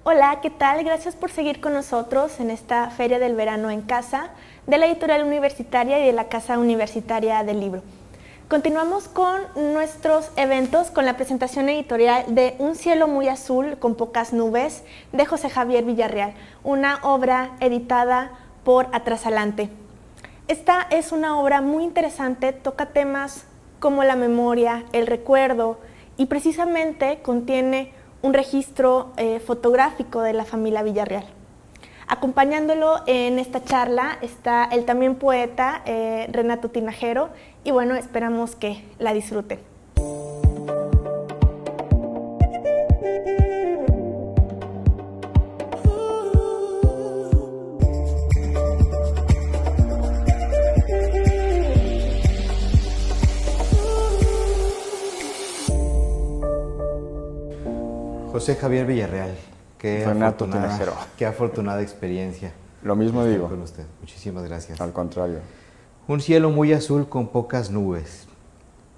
Hola, ¿qué tal? Gracias por seguir con nosotros en esta Feria del Verano en Casa de la Editorial Universitaria y de la Casa Universitaria del Libro. Continuamos con nuestros eventos con la presentación editorial de Un cielo muy azul con pocas nubes de José Javier Villarreal, una obra editada por Atrasalante. Esta es una obra muy interesante, toca temas como la memoria, el recuerdo y precisamente contiene un registro fotográfico de la familia Villarreal. Acompañándolo en esta charla está el también poeta Renato Tinajero y bueno, esperamos que la disfruten. José Javier Villarreal, Renato Tinajero. Qué afortunada experiencia. Lo mismo digo. Con usted. Muchísimas gracias. Al contrario. Un cielo muy azul con pocas nubes.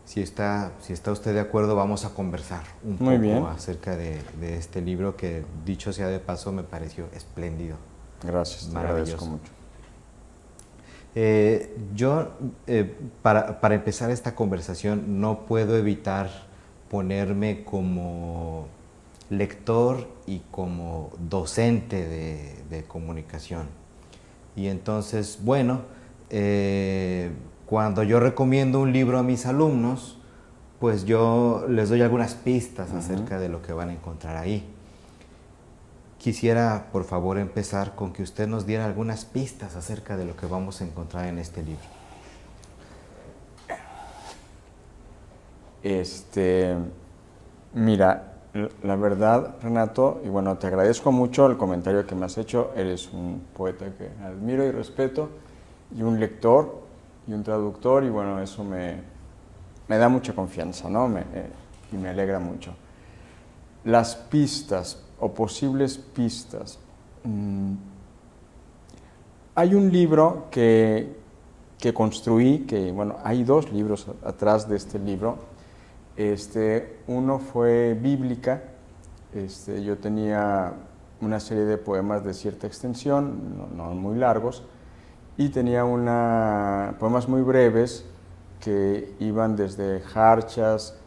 Si está usted de acuerdo, vamos a conversar un Muy poco bien. acerca de este libro que, dicho sea de paso, me pareció espléndido. Gracias, te agradezco mucho. Para empezar esta conversación, no puedo evitar ponerme como lector y como docente de comunicación. Y entonces, bueno, cuando yo recomiendo un libro a mis alumnos, pues yo les doy algunas pistas acerca de lo que van a encontrar ahí. Quisiera, por favor, empezar con que usted nos diera algunas pistas acerca de lo que vamos a encontrar en este libro. Mira, la verdad, Renato, y bueno, te agradezco mucho el comentario que me has hecho. Eres un poeta que admiro y respeto, y un lector, y un traductor, y bueno, eso me da mucha confianza, ¿no? Y me alegra mucho. Las pistas, o posibles pistas. Hay un libro que construí, bueno, hay dos libros atrás de este libro. Uno fue Bíblica. Yo tenía una serie de poemas de cierta extensión, no muy largos, y tenía poemas muy breves que iban desde jarchas,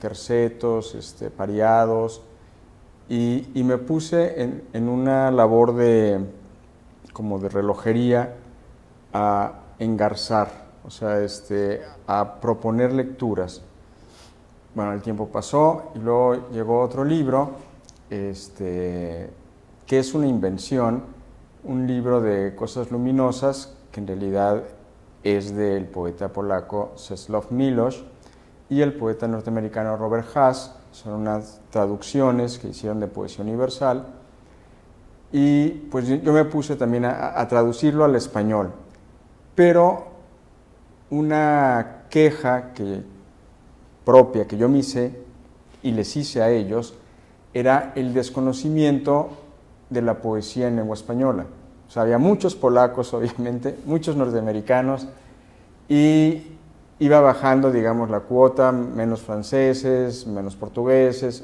tercetos, pareados, y me puse en una labor como de relojería a engarzar, o sea, a proponer lecturas. Bueno, el tiempo pasó y luego llegó otro libro, que es una invención, un libro de cosas luminosas, que en realidad es del poeta polaco Czesław Miłosz y el poeta norteamericano Robert Haas. Son unas traducciones que hicieron de poesía universal, y pues yo me puse también a traducirlo al español, pero una queja propia que yo me hice y les hice a ellos era el desconocimiento de la poesía en lengua española. O sea, había muchos polacos, obviamente, muchos norteamericanos, y iba bajando, digamos, la cuota, menos franceses, menos portugueses,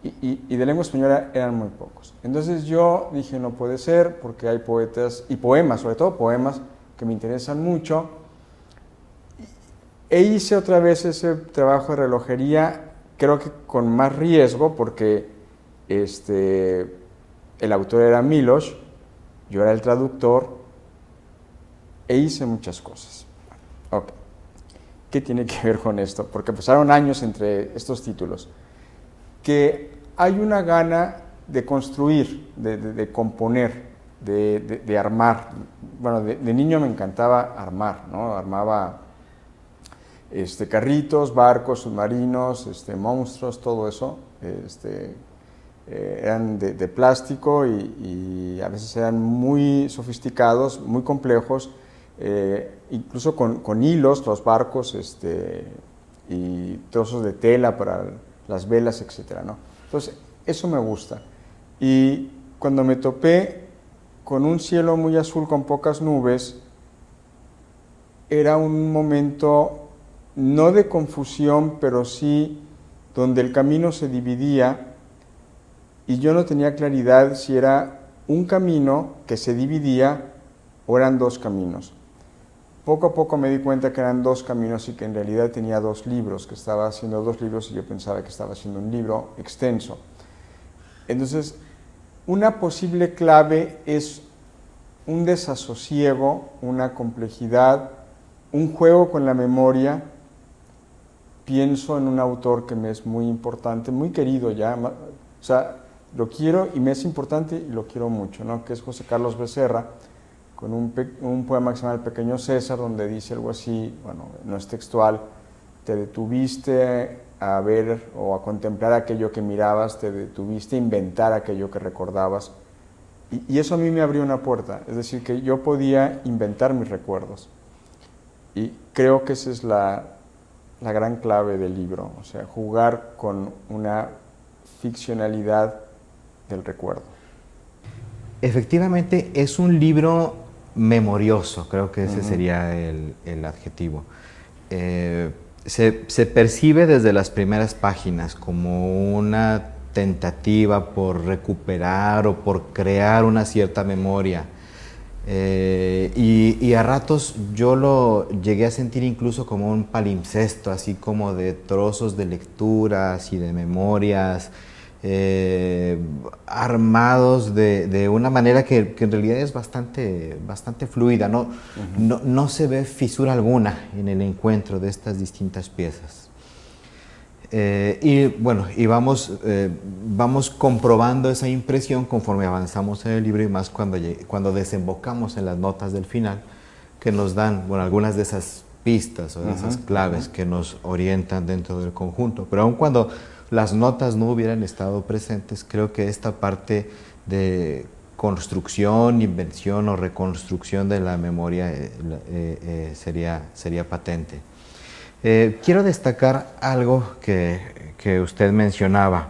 y de lengua española eran muy pocos. Entonces yo dije, no puede ser, porque hay poetas y poemas, sobre todo poemas, que me interesan mucho, e hice otra vez ese trabajo de relojería, creo que con más riesgo, porque el autor era Miłosz, yo era el traductor, e hice muchas cosas. Okay. ¿Qué tiene que ver con esto? Porque pasaron años entre estos títulos. Que hay una gana de construir, de componer, de armar. Bueno, de niño me encantaba armar, ¿no? Armaba carritos, barcos, submarinos, monstruos, todo eso. Eran de plástico y a veces eran muy sofisticados, muy complejos, incluso con hilos, los barcos, y trozos de tela para las velas, etcétera, ¿no? Entonces, eso me gusta. Y cuando me topé con Un cielo muy azul con pocas nubes, era un momento no de confusión, pero sí donde el camino se dividía y yo no tenía claridad si era un camino que se dividía o eran dos caminos. Poco a poco me di cuenta que eran dos caminos y que en realidad tenía dos libros, que estaba haciendo dos libros y yo pensaba que estaba haciendo un libro extenso. Entonces, una posible clave es un desasosiego, una complejidad, un juego con la memoria. Pienso en un autor que me es muy importante, muy querido ya, o sea, lo quiero y me es importante y lo quiero mucho, ¿no? Que es José Carlos Becerra, con un poema que se llama El Pequeño César, donde dice algo así, bueno, no es textual: te detuviste a ver o a contemplar aquello que mirabas, te detuviste a inventar aquello que recordabas, y eso a mí me abrió una puerta, es decir, que yo podía inventar mis recuerdos, y creo que esa es la gran clave del libro, o sea, jugar con una ficcionalidad del recuerdo. Efectivamente, es un libro memorioso, creo que ese sería el adjetivo. Se percibe desde las primeras páginas como una tentativa por recuperar o por crear una cierta memoria. Y a ratos yo lo llegué a sentir incluso como un palimpsesto, así como de trozos de lecturas y de memorias, armados de una manera que en realidad es bastante fluida, no se ve fisura alguna en el encuentro de estas distintas piezas. Y bueno, vamos comprobando esa impresión conforme avanzamos en el libro, y más cuando desembocamos en las notas del final, que nos dan, bueno, algunas de esas pistas o de esas claves que nos orientan dentro del conjunto. Pero aun cuando las notas no hubieran estado presentes, creo que esta parte de construcción, invención o reconstrucción de la memoria sería patente. Quiero destacar algo que usted mencionaba.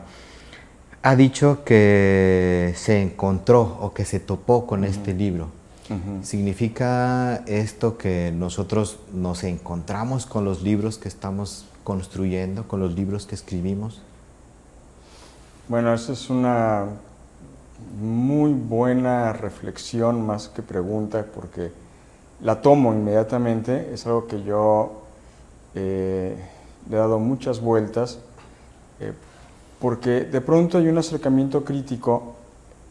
Ha dicho que se encontró o que se topó con este libro. ¿Significa esto que nosotros nos encontramos con los libros que estamos construyendo, con los libros que escribimos? Bueno, esa es una muy buena reflexión más que pregunta, porque la tomo inmediatamente. Es algo que yo le he dado muchas vueltas, porque de pronto hay un acercamiento crítico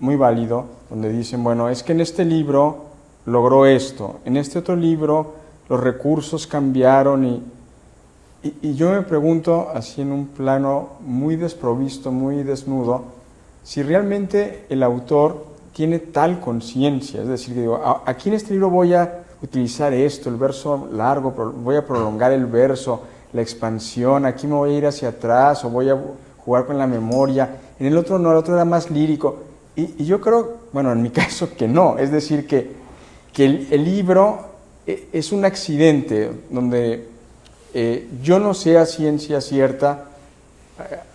muy válido donde dicen, bueno, es que en este libro logró esto, en este otro libro los recursos cambiaron, y yo me pregunto, así en un plano muy desprovisto, muy desnudo, si realmente el autor tiene tal conciencia. Es decir, que digo, aquí en este libro voy a utilizar esto, el verso largo, voy a prolongar el verso, la expansión, aquí me voy a ir hacia atrás o voy a jugar con la memoria. En el otro no, el otro era más lírico. Y yo creo, bueno, en mi caso que no, es decir, que el libro es un accidente donde yo no sé a ciencia cierta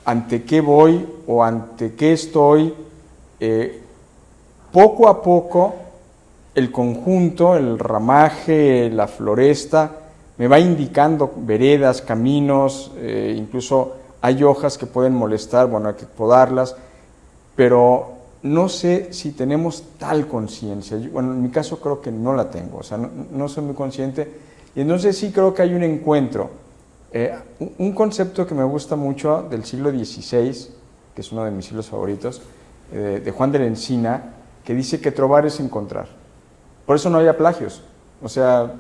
ante qué voy o ante qué estoy. Poco a poco el conjunto, el ramaje, la floresta, me va indicando veredas, caminos, incluso hay hojas que pueden molestar, bueno, hay que podarlas, pero no sé si tenemos tal conciencia. Bueno, en mi caso creo que no la tengo, o sea, no soy muy consciente, y entonces sí creo que hay un encuentro. Un concepto que me gusta mucho del siglo XVI, que es uno de mis siglos favoritos, de Juan de la Encina, que dice que trobar es encontrar. Por eso no había plagios. O sea,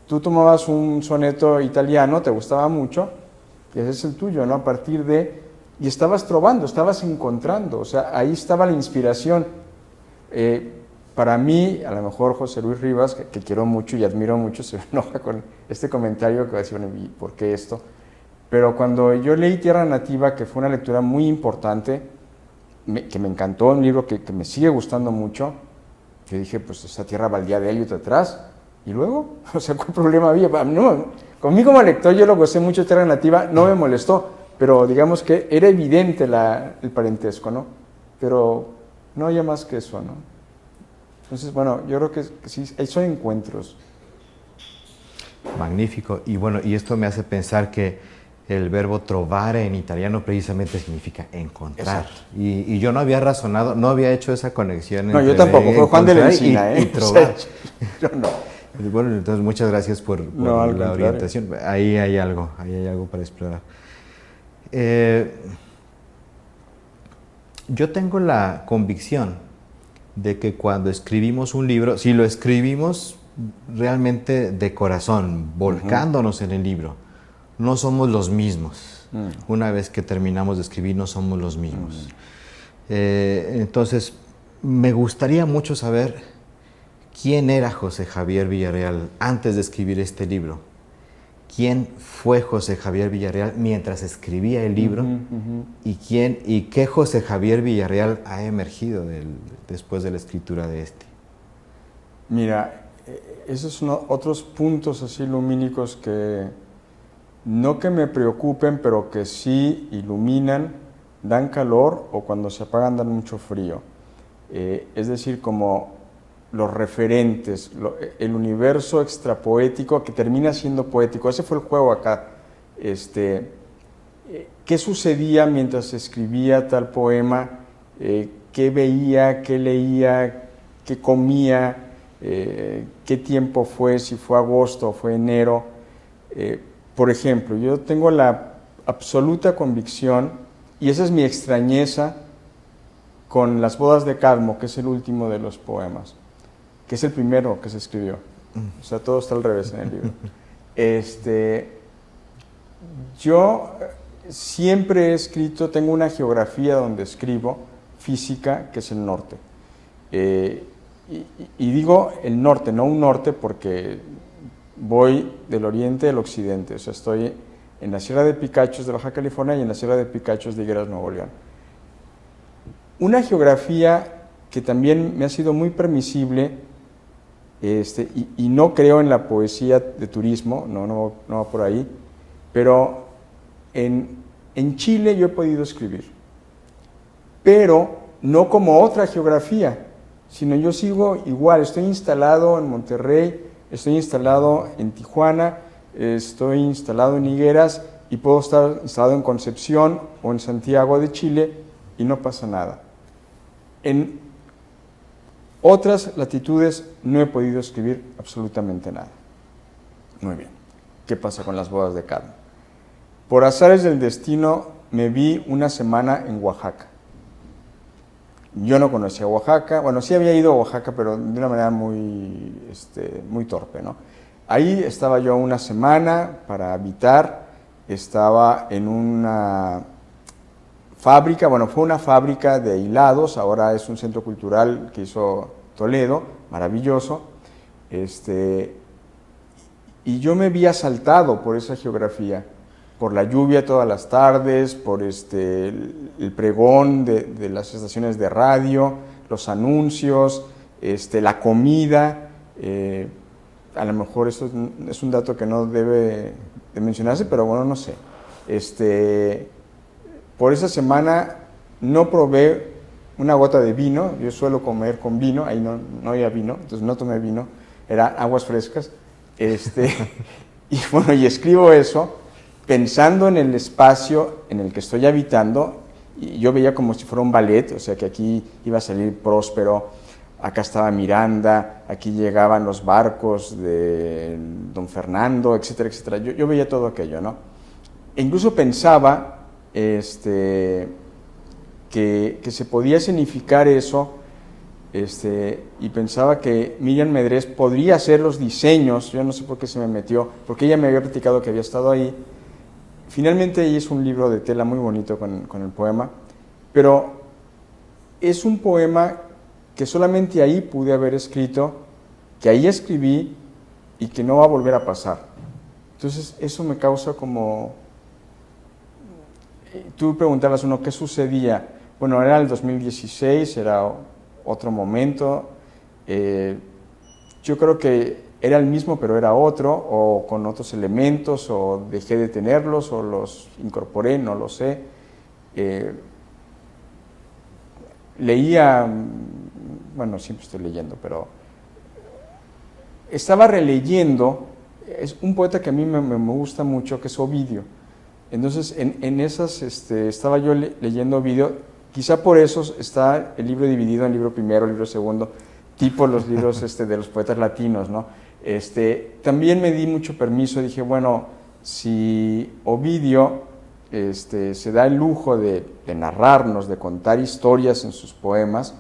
tú tomabas un soneto italiano, te gustaba mucho, y ese es el tuyo, ¿no? A partir de... Y estabas trovando, estabas encontrando, o sea, ahí estaba la inspiración. Para mí, a lo mejor José Luis Rivas, que quiero mucho y admiro mucho, se enoja con este comentario que va a decir, bueno, ¿y por qué esto? Pero cuando yo leí Tierra Nativa, que fue una lectura muy importante, que me encantó, un libro que me sigue gustando mucho, yo dije, pues esa tierra baldía de Eliot atrás, y luego, o sea, ¿cuál problema había? No, conmigo como lector yo lo gocé mucho, Tierra Nativa, no me molestó, pero digamos que era evidente el parentesco, ¿no? Pero no había más que eso, ¿no? Entonces, bueno, yo creo que sí, son encuentros. Magnífico. Y bueno, y esto me hace pensar que El verbo trovare en italiano precisamente significa encontrar. Exacto. Y yo no había razonado, no había hecho esa conexión No, entre yo tampoco, fue Juan de la Encina, y trovar. Yo no. Bueno, entonces muchas gracias por No, al la contrario. orientación. Ahí hay algo para explorar. Yo tengo la convicción de que cuando escribimos un libro, si lo escribimos realmente de corazón, volcándonos en el libro, no somos los mismos. Una vez que terminamos de escribir, no somos los mismos. Entonces, me gustaría mucho saber quién era José Javier Villarreal antes de escribir este libro. ¿Quién fue José Javier Villarreal mientras escribía el libro? ¿Y qué José Javier Villarreal ha emergido después de la escritura de este? Mira, esos son otros puntos así lumínicos que no que me preocupen, pero que sí iluminan, dan calor o cuando se apagan dan mucho frío. Es decir, como los referentes, el universo extrapoético que termina siendo poético. Ese fue el juego acá. ¿Qué sucedía mientras escribía tal poema? ¿Qué veía? ¿Qué leía? ¿Qué comía? ¿Qué tiempo fue? Si fue agosto o fue enero. Por ejemplo, yo tengo la absoluta convicción, y esa es mi extrañeza con Las bodas de Cadmo, que es el último de los poemas, que es el primero que se escribió. O sea, todo está al revés en el libro. Yo siempre he escrito, tengo una geografía donde escribo, física, que es el norte. Y digo el norte, no un norte, porque voy del oriente al occidente. O sea, estoy en la Sierra de Picachos de Baja California y en la Sierra de Picachos de Higueras, Nuevo León. Una geografía que también me ha sido muy permisible, y no creo en la poesía de turismo, no va por ahí, pero en Chile yo he podido escribir, pero no como otra geografía, sino yo sigo igual, estoy instalado en Monterrey, estoy instalado en Tijuana, estoy instalado en Higueras y puedo estar instalado en Concepción o en Santiago de Chile y no pasa nada. En otras latitudes no he podido escribir absolutamente nada. Muy bien. ¿Qué pasa con Las bodas de Cadmo? Por azares del destino me vi una semana en Oaxaca. Yo no conocía Oaxaca, bueno, sí había ido a Oaxaca, pero de una manera muy torpe, ¿no? Ahí estaba yo una semana para habitar, estaba en una fábrica, bueno, fue una fábrica de hilados, ahora es un centro cultural que hizo Toledo, maravilloso, y yo me vi asaltado por esa geografía, por la lluvia todas las tardes, por el pregón de las estaciones de radio, los anuncios, la comida. A lo mejor esto es un dato que no debe de mencionarse, pero bueno, no sé. Por esa semana no probé una gota de vino, yo suelo comer con vino, ahí no había vino, entonces no tomé vino, eran aguas frescas. Y bueno, y escribo eso pensando en el espacio en el que estoy habitando, y yo veía como si fuera un ballet, o sea que aquí iba a salir Próspero, acá estaba Miranda, aquí llegaban los barcos de Don Fernando, etcétera, etcétera. Yo veía todo aquello, ¿no? E incluso pensaba que se podía significar eso, y pensaba que Miriam Medrés podría hacer los diseños, yo no sé por qué se me metió, porque ella me había platicado que había estado ahí. Finalmente ella hizo un libro de tela muy bonito con el poema, pero es un poema que solamente ahí pude haber escrito, que ahí escribí y que no va a volver a pasar. Entonces eso me causa como... Tú preguntabas, ¿qué sucedía? Bueno, era el 2016, era otro momento. Yo creo que era el mismo, pero era otro, o con otros elementos, o dejé de tenerlos, o los incorporé, no lo sé. Leía, bueno, siempre estoy leyendo, pero estaba releyendo, es un poeta que a mí me gusta mucho, que es Ovidio. Entonces, en esas estaba yo leyendo Ovidio, quizá por eso está el libro dividido en libro primero, libro segundo, tipo los libros de los poetas latinos, ¿no? También me di mucho permiso, dije, bueno, si Ovidio se da el lujo de narrarnos, de contar historias en sus poemas,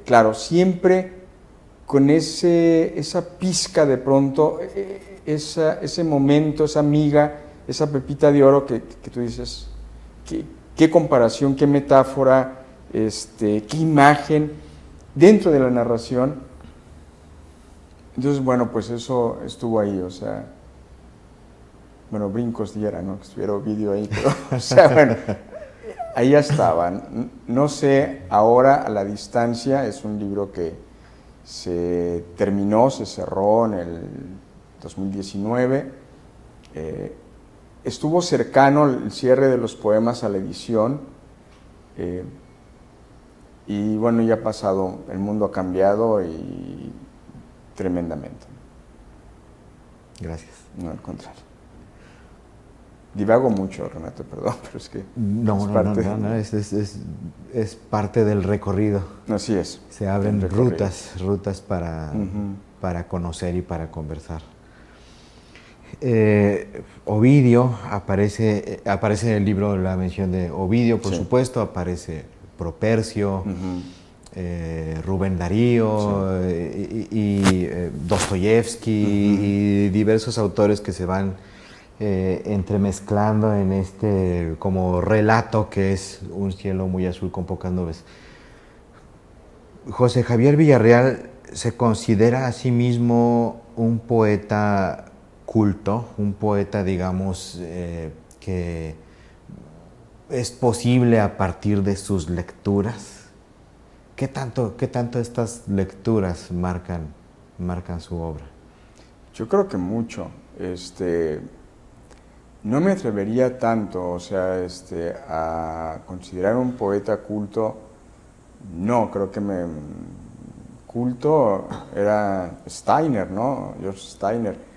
claro, siempre con esa pizca de pronto, ese momento, esa miga, esa pepita de oro que tú dices, qué comparación, qué metáfora, qué imagen dentro de la narración. Entonces, bueno, pues eso estuvo ahí, o sea, bueno, brincos diera, ¿no? Que estuviera Ovidio ahí, pero, o sea, bueno, ahí ya estaba. No sé, ahora a la distancia, es un libro que se terminó, se cerró en el 2019, estuvo cercano el cierre de los poemas a la edición, y bueno, ya ha pasado, el mundo ha cambiado y tremendamente. Gracias. No, al contrario. Divago mucho, Renato, perdón, pero es que No, es parte del recorrido. Así es. Se abren rutas para conocer y para conversar. Ovidio, aparece en el libro la mención de Ovidio, por supuesto, aparece Propercio, Rubén Darío, y Dostoyevsky, y diversos autores que se van entremezclando en este como relato que es Un cielo muy azul con pocas nubes. José Javier Villarreal se considera a sí mismo un poeta culto, un poeta, digamos, que es posible a partir de sus lecturas. ¿Qué tanto estas lecturas marcan su obra? Yo creo que mucho. No me atrevería tanto, o sea, a considerar un poeta culto. No, creo que culto era Steiner, ¿no? George Steiner.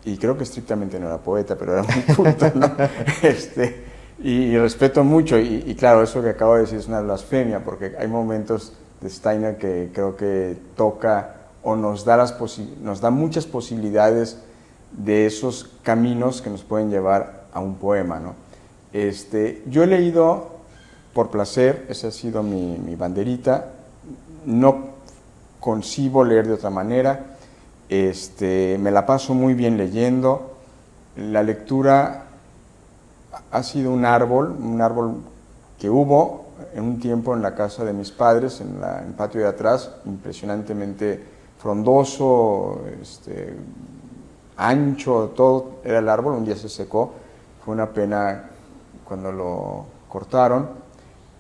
Y creo que estrictamente no era poeta, pero era muy culto, ¿no? Y respeto mucho, y claro, eso que acabo de decir es una blasfemia, porque hay momentos de Steiner que creo que toca o nos da muchas posibilidades de esos caminos que nos pueden llevar a un poema, ¿no? Yo he leído por placer, esa ha sido mi banderita, no concibo leer de otra manera, me la paso muy bien leyendo, la lectura ha sido un árbol que hubo en un tiempo en la casa de mis padres, en el patio de atrás, impresionantemente frondoso, ancho, todo era el árbol, un día se secó, fue una pena cuando lo cortaron,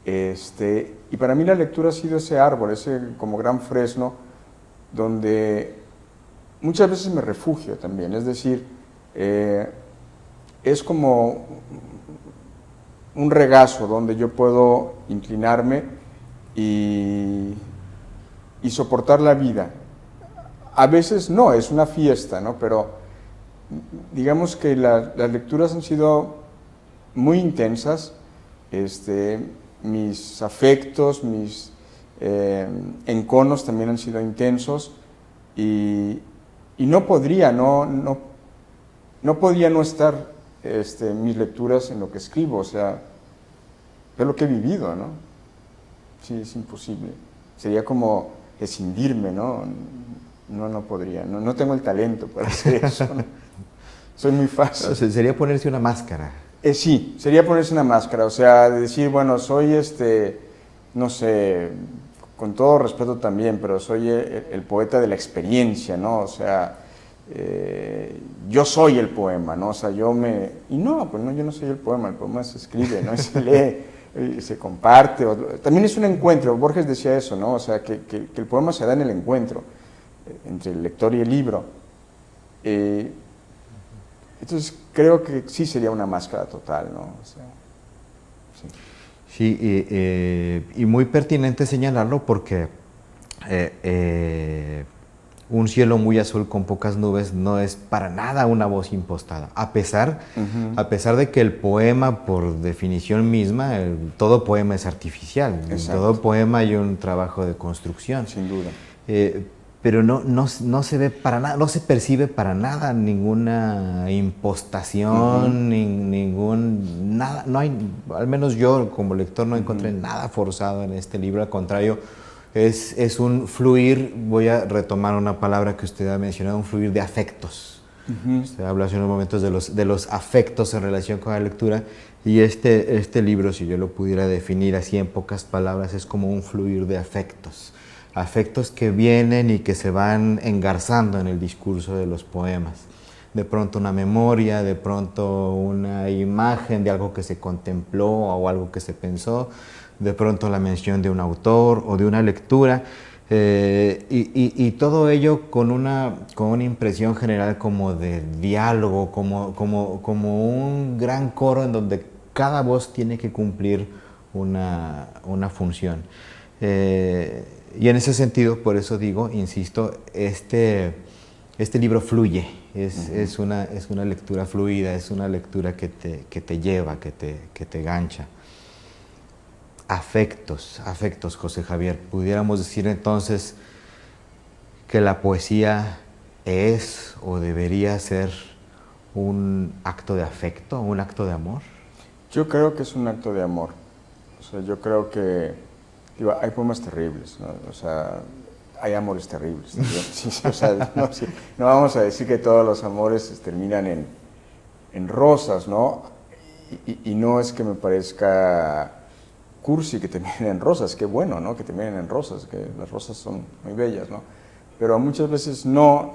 y para mí la lectura ha sido ese árbol, ese como gran fresno, donde muchas veces me refugio también, es decir, es como un regazo donde yo puedo inclinarme y soportar la vida. A veces no, es una fiesta, ¿no? Pero digamos que las lecturas han sido muy intensas, mis afectos, mis enconos también han sido intensos, y no podría no estar mis lecturas en lo que escribo, o sea, es lo que he vivido, ¿no? Sí, es imposible. Sería como escindirme, ¿no? No podría, no tengo el talento para hacer eso, ¿no? Soy muy fácil. Sería ponerse una máscara. Sí, sería ponerse una máscara, o sea, decir, bueno, soy no sé, con todo respeto también, pero soy el poeta de la experiencia, ¿no? O sea, yo soy el poema, ¿no? O sea, y no, pues no, yo no soy el poema se escribe, ¿no? Se lee, se comparte, también es un encuentro, Borges decía eso, ¿no? O sea, que el poema se da en el encuentro entre el lector y el libro. Entonces creo que sí sería una máscara total, ¿no? O sea, sí, y muy pertinente señalarlo porque Un cielo muy azul con pocas nubes no es para nada una voz impostada, a pesar de que el poema, por definición misma, todo poema es artificial, en todo poema hay un trabajo de construcción. Sin duda. Pero no se ve para nada, no se percibe para nada ninguna impostación, nada, no hay, al menos yo como lector no encontré nada forzado en este libro, al contrario. Es un fluir, voy a retomar una palabra que usted ha mencionado, un fluir de afectos. Usted habló hace unos momentos de los afectos en relación con la lectura, y este libro, si yo lo pudiera definir así en pocas palabras, es como un fluir de afectos. Afectos que vienen y que se van engarzando en el discurso de los poemas. De pronto una memoria, de pronto una imagen de algo que se contempló o algo que se pensó, de pronto la mención de un autor o de una lectura, y todo ello con una impresión general como de diálogo, como un gran coro en donde cada voz tiene que cumplir una función. Y en ese sentido, por eso digo, insisto, este libro fluye, es una lectura fluida, es una lectura que te lleva, que te gancha. Afectos, José Javier. Pudiéramos decir entonces que la poesía es o debería ser un acto de afecto, un acto de amor. Yo creo que es un acto de amor. O sea, yo creo que hay poemas terribles, ¿no? O sea, hay amores terribles. Sí, o sea, no vamos a decir que todos los amores terminan en rosas, ¿no? Y no es que me parezca cursi que terminen en rosas, qué bueno, ¿no? Que terminen en rosas, que las rosas son muy bellas, ¿no? Pero muchas veces no,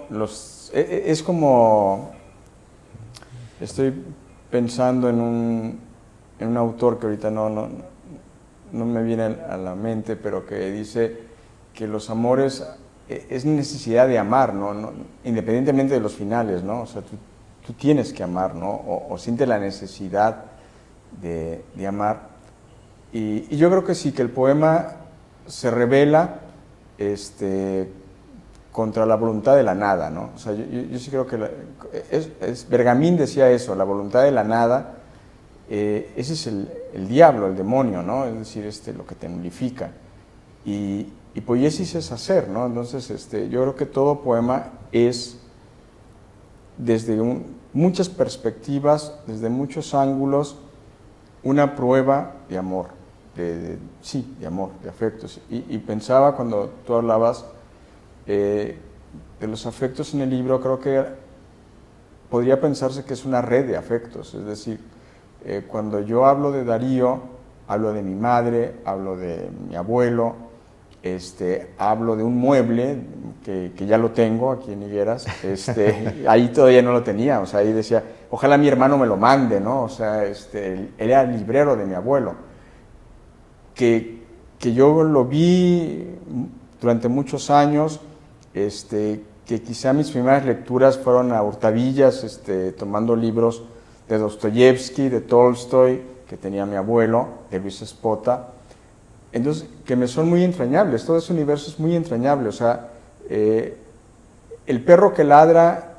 es como, estoy pensando en un autor que ahorita no me viene a la mente, pero que dice que los amores es necesidad de amar, ¿no? Independientemente de los finales, ¿no? O sea, tú tienes que amar, ¿no? O sientes la necesidad de amar. Y yo creo que sí, que el poema se revela contra la voluntad de la nada, ¿no? O sea, yo sí creo que Bergamín decía eso, la voluntad de la nada, ese es el diablo, el demonio, ¿no? Es decir, lo que te nulifica. Y poiesis es hacer, ¿no? Entonces, yo creo que todo poema es, desde muchas perspectivas, desde muchos ángulos, una prueba de amor. De amor, de afectos. Y pensaba cuando tú hablabas de los afectos en el libro, creo que podría pensarse que es una red de afectos. Es decir, cuando yo hablo de Darío, hablo de mi madre, hablo de mi abuelo, hablo de un mueble que ya lo tengo aquí en Higueras, ahí todavía no lo tenía, o sea, ahí decía, ojalá mi hermano me lo mande, ¿no? O sea, él era el librero de mi abuelo. Que yo lo vi durante muchos años, que quizá mis primeras lecturas fueron a hurtavillas, tomando libros de Dostoyevsky, de Tolstoy, que tenía mi abuelo, de Luis Espota, entonces, que me son muy entrañables, todo ese universo es muy entrañable, o sea, el perro que ladra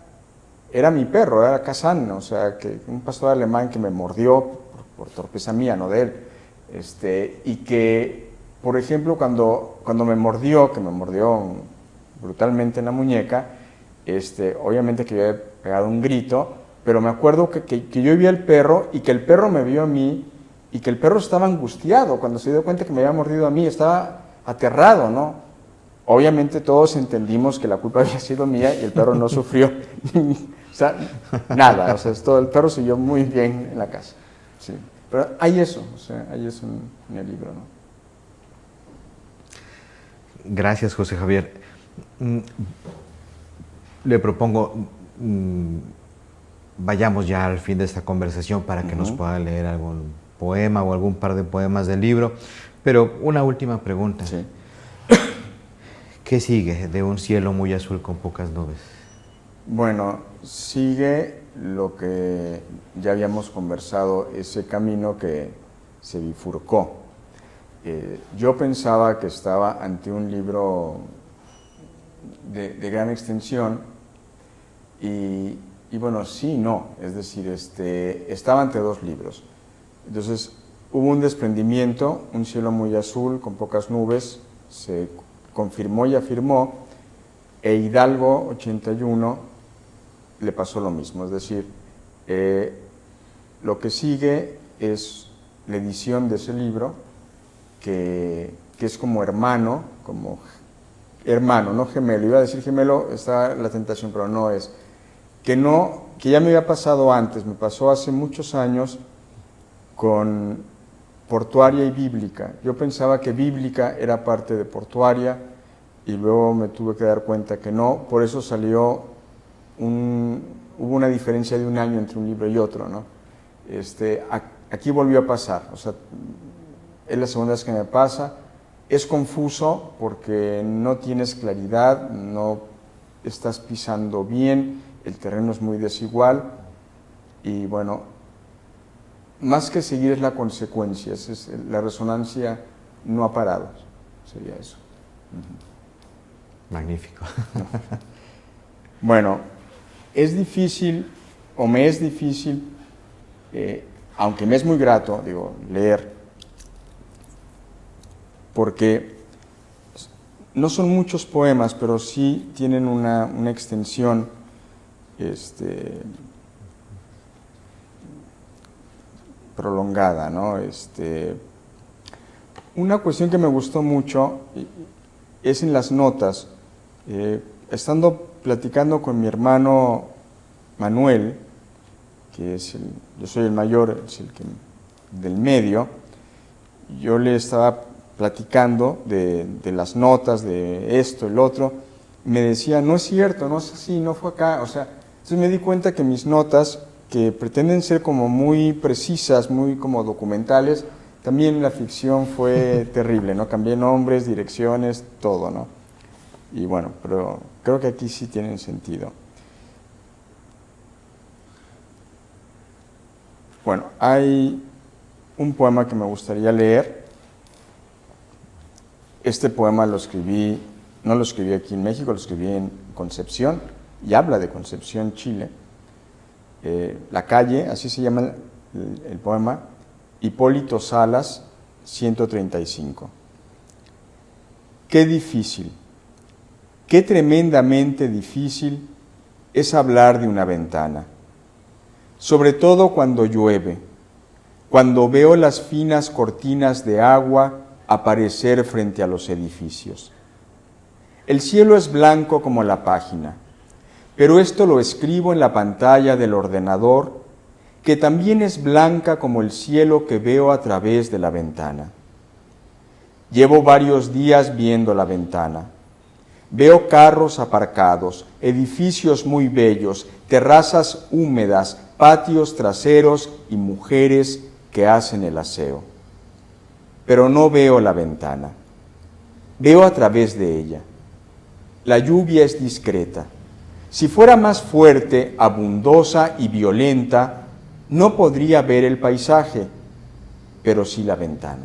era mi perro, era Kazan, o sea, que un pastor alemán que me mordió por torpeza mía, no de él. Y que, por ejemplo, cuando me mordió, que me mordió brutalmente en la muñeca, obviamente que yo había pegado un grito, pero me acuerdo que yo vi al perro y que el perro me vio a mí y que el perro estaba angustiado cuando se dio cuenta que me había mordido a mí, estaba aterrado, ¿no? Obviamente todos entendimos que la culpa había sido mía y el perro no sufrió, o sea, nada, o sea, el perro siguió muy bien en la casa, sí. Pero hay eso, o sea, hay eso en el libro, ¿no? Gracias, José Javier. Le propongo, vayamos ya al fin de esta conversación para que nos pueda leer algún poema o algún par de poemas del libro. Pero una última pregunta. Sí. ¿Qué sigue de un cielo muy azul con pocas nubes? Bueno, sigue lo que ya habíamos conversado, ese camino que se bifurcó. Yo pensaba que estaba ante un libro de gran extensión y bueno, sí, no, es decir, estaba entre dos libros. Entonces hubo un desprendimiento, un cielo muy azul con pocas nubes, se confirmó y afirmó, e Hidalgo 81 le pasó lo mismo, es decir, lo que sigue es la edición de ese libro, que es como hermano, no gemelo, iba a decir gemelo, está la tentación, pero no es, que ya me había pasado antes, me pasó hace muchos años con Portuaria y Bíblica. Yo pensaba que Bíblica era parte de Portuaria y luego me tuve que dar cuenta que no, por eso hubo una diferencia de un año entre un libro y otro, ¿no? Aquí volvió a pasar, o sea, es la segunda vez que me pasa, es confuso porque no tienes claridad, no estás pisando bien, el terreno es muy desigual y bueno, más que seguir es la consecuencia, la resonancia no ha parado, sería eso. Magnífico. Bueno, es difícil, o me es difícil, aunque me es muy grato, leer, porque no son muchos poemas, pero sí tienen una extensión prolongada, ¿no? Una cuestión que me gustó mucho es en las notas. Estando platicando con mi hermano Manuel, que yo soy el mayor, es del medio, yo le estaba platicando de las notas, de esto, el otro, me decía, no es cierto, no es así, no fue acá, o sea, entonces me di cuenta que mis notas, que pretenden ser como muy precisas, muy como documentales, también la ficción fue terrible, ¿no? Cambié nombres, direcciones, todo, ¿no? Y bueno, pero creo que aquí sí tienen sentido. Bueno, hay un poema que me gustaría leer. Este poema no lo escribí aquí en México, lo escribí en Concepción, y habla de Concepción, Chile. La calle, así se llama el poema, Hipólito Salas, 135. Qué difícil, qué tremendamente difícil es hablar de una ventana, sobre todo cuando llueve, cuando veo las finas cortinas de agua aparecer frente a los edificios. El cielo es blanco como la página, pero esto lo escribo en la pantalla del ordenador, que también es blanca como el cielo que veo a través de la ventana. Llevo varios días viendo la ventana. Veo carros aparcados, edificios muy bellos, terrazas húmedas, patios traseros y mujeres que hacen el aseo. Pero no veo la ventana. Veo a través de ella. La lluvia es discreta. Si fuera más fuerte, abundosa y violenta, no podría ver el paisaje, pero sí la ventana.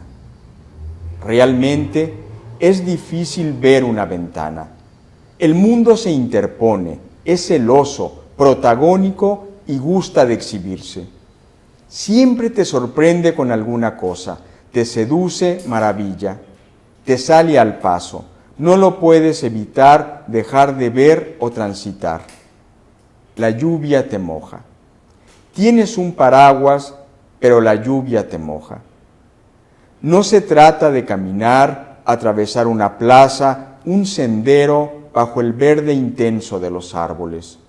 Realmente es difícil ver una ventana. El mundo se interpone, es celoso, protagónico y gusta de exhibirse. Siempre te sorprende con alguna cosa, te seduce, maravilla, te sale al paso. No lo puedes evitar dejar de ver o transitar. La lluvia te moja. Tienes un paraguas, pero la lluvia te moja. No se trata de caminar, atravesar una plaza, un sendero bajo el verde intenso de los árboles,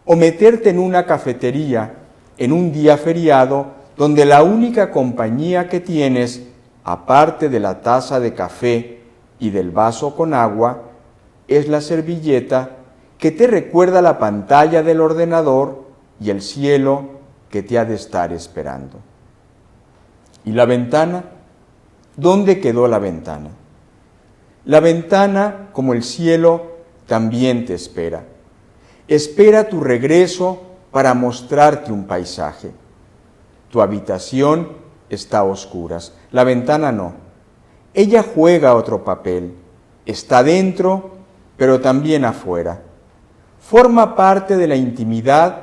o meterte en una cafetería en un día feriado donde la única compañía que tienes, aparte de la taza de café y del vaso con agua, es la servilleta que te recuerda la pantalla del ordenador y el cielo que te ha de estar esperando. ¿Y la ventana? ¿Dónde quedó la ventana? La ventana, como el cielo, también te espera. Espera tu regreso para mostrarte un paisaje. Tu habitación está a oscuras, la ventana no. Ella juega otro papel, está dentro pero también afuera. Forma parte de la intimidad,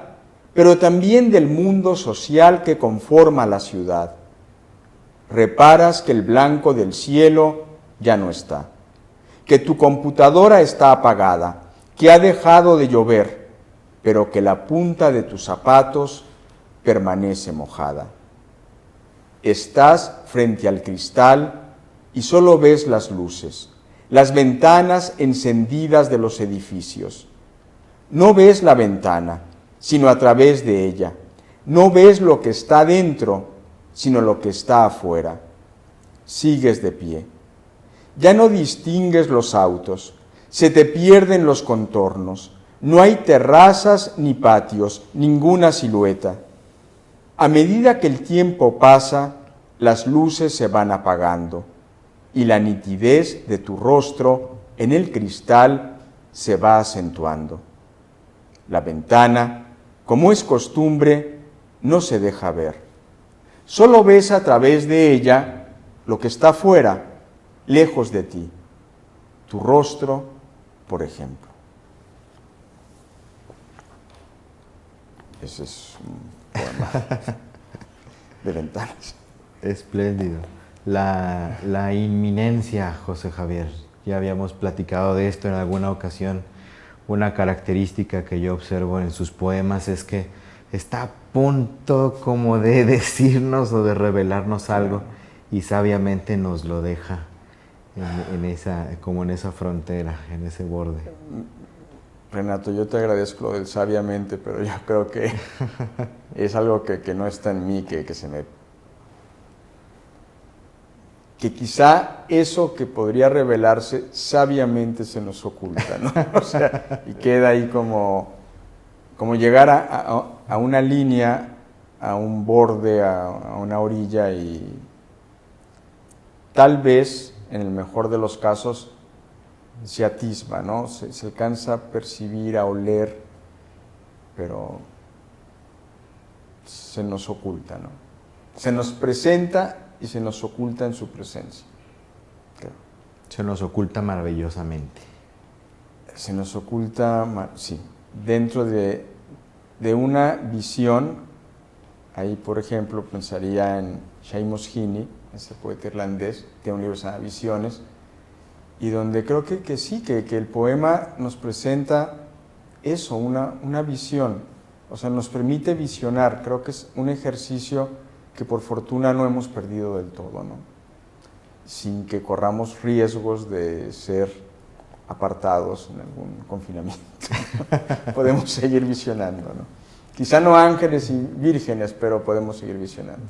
pero también del mundo social que conforma la ciudad. Reparas que el blanco del cielo ya no está, que tu computadora está apagada, que ha dejado de llover, pero que la punta de tus zapatos permanece mojada. Estás frente al cristal y solo ves las luces, las ventanas encendidas de los edificios. No ves la ventana, sino a través de ella. No ves lo que está dentro, sino lo que está afuera. Sigues de pie. Ya no distingues los autos, se te pierden los contornos. No hay terrazas ni patios, ninguna silueta. A medida que el tiempo pasa, las luces se van apagando y la nitidez de tu rostro en el cristal se va acentuando. La ventana, como es costumbre, no se deja ver. Solo ves a través de ella lo que está afuera, lejos de ti. Tu rostro, por ejemplo. Ese es un poema de ventanas. Espléndido. La inminencia, José Javier. Ya habíamos platicado de esto en alguna ocasión. Una característica que yo observo en sus poemas es que está a punto como de decirnos o de revelarnos algo y sabiamente nos lo deja como en esa frontera, en ese borde. Renato, yo te agradezco lo del sabiamente, pero yo creo que es algo que no está en mí, que quizá eso que podría revelarse sabiamente se nos oculta, ¿no? O sea, y queda ahí como llegar a una línea, a un borde, a una orilla y tal vez, en el mejor de los casos, se atisba, ¿no? Se alcanza a percibir, a oler, pero se nos oculta, ¿no? Se nos presenta y se nos oculta en su presencia. Claro. Se nos oculta maravillosamente. Se nos oculta, sí, dentro de una visión. Ahí, por ejemplo, pensaría en Seamus Heaney, ese poeta irlandés, tiene un libro que se llama Visiones, y donde creo que sí, que el poema nos presenta eso, una visión, o sea, nos permite visionar. Creo que es un ejercicio que por fortuna no hemos perdido del todo, ¿no? Sin que corramos riesgos de ser apartados en algún confinamiento. Podemos seguir visionando, ¿no? Quizá no ángeles y vírgenes, pero podemos seguir visionando.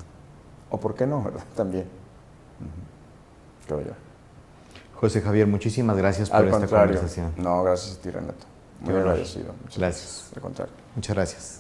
O por qué no, ¿verdad? También. Creo yo. José Javier, muchísimas gracias por esta conversación. No, gracias a ti, Renato. Muy agradecido. Gracias. Al contrario. Muchas gracias.